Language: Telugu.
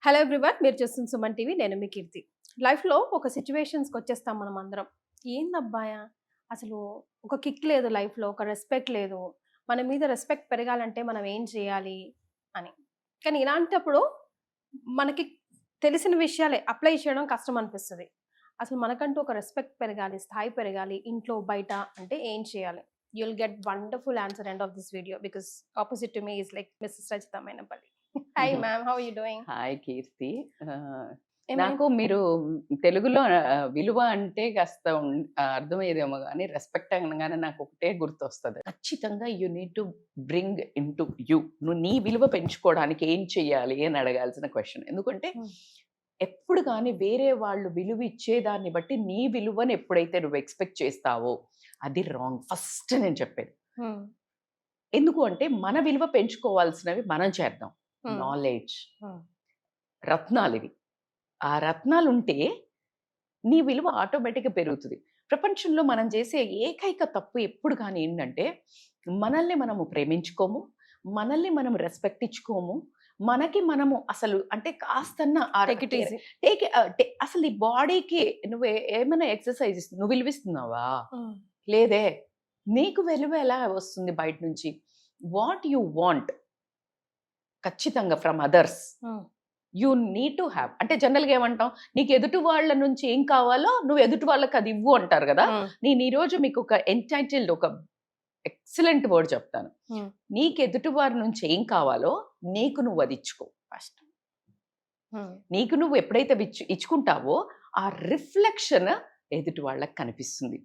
హలో ఎవ్రీవన్, మీరు చూస్తున్న సుమన్ టీవీ. నేను మీ కీర్తి. లైఫ్లో ఒక సిచ్యువేషన్స్కి వచ్చేస్తాం మనం అందరం. ఏందబ్బాయా, అసలు ఒక కిక్ లేదు లైఫ్లో, ఒక రెస్పెక్ట్ లేదు, మన మీద రెస్పెక్ట్ పెరగాలంటే మనం ఏం చేయాలి అని. కానీ ఇలాంటప్పుడు మనకి తెలిసిన విషయాలే అప్లై చేయడం కష్టం అనిపిస్తుంది. అసలు మనకంటూ ఒక రెస్పెక్ట్ పెరగాలి, స్థాయి పెరగాలి ఇంట్లో బయట అంటే ఏం చేయాలి? You'll get wonderful answer end of this video because opposite to me is like Mrs Rajitha Mainapalli. Hi ma'am, how are you doing? Hi Keerthi. ఏమైంది? నాకు మీరు తెలుగులో విలువ అంటే కాస్త అర్థమయ్యేదేమో కానీ రెస్పెక్ట్ అనగానే నాకు ఒకటే గుర్తొస్తుంది. ఖచ్చితంగా you need to bring in to you. నువ్వు నీ విలువ పెంచుకోవడానికి ఏం చెయ్యాలి అని అడగాల్సిన క్వశ్చన్. ఎందుకంటే ఎప్పుడు కానీ వేరే వాళ్ళు విలువ ఇచ్చేదాన్ని బట్టి నీ విలువని ఎప్పుడైతే నువ్వు ఎక్స్పెక్ట్ చేస్తావో అది రాంగ్. ఫస్ట్ నేను చెప్పేది. ఎందుకు అంటే మన విలువ పెంచుకోవాల్సినవి మనం చేద్దాం. నాలెడ్జ్, రత్నాలు ఇవి. ఆ రత్నాలు ఉంటే నీ విలువ ఆటోమేటిక్గా పెరుగుతుంది. ప్రపంచంలో మనం చేసే ఏకైక తప్పు ఎప్పుడు కానీ ఏంటంటే మనల్ని మనము ప్రేమించుకోము, మనల్ని మనం రెస్పెక్ట్ ఇచ్చుకోము, మనకి మనము అసలు అంటే కాస్తన్న అసలు ఈ బాడీకి నువ్వు ఏమైనా ఎక్సర్సైజ్ నువ్వు విలువిస్తున్నావా? లేదే. నీకు విలువ ఎలా వస్తుంది బయట నుంచి? వాట్ యు వాంట్ ఖచ్చితంగా from others you need to have. అంటే జనరల్గా ఏమంటాం, నీకు ఎదుటి వాళ్ళ నుంచి ఏం కావాలో నువ్వు ఎదుటి వాళ్ళకి అది ఇవ్వు అంటారు కదా. నేను ఈరోజు మీకు ఒక ఎంటైటిల్డ్ ఒక ఎక్సలెంట్ వర్డ్ చెప్తాను. నీకు ఎదుటి వారి నుంచి ఏం కావాలో నీకు నువ్వు అది ఇచ్చుకో ఫస్ట్. నీకు నువ్వు ఎప్పుడైతే ఇచ్చుకుంటావో ఆ రిఫ్లెక్షన్ ఎదుటి వాళ్ళకి కనిపిస్తుంది.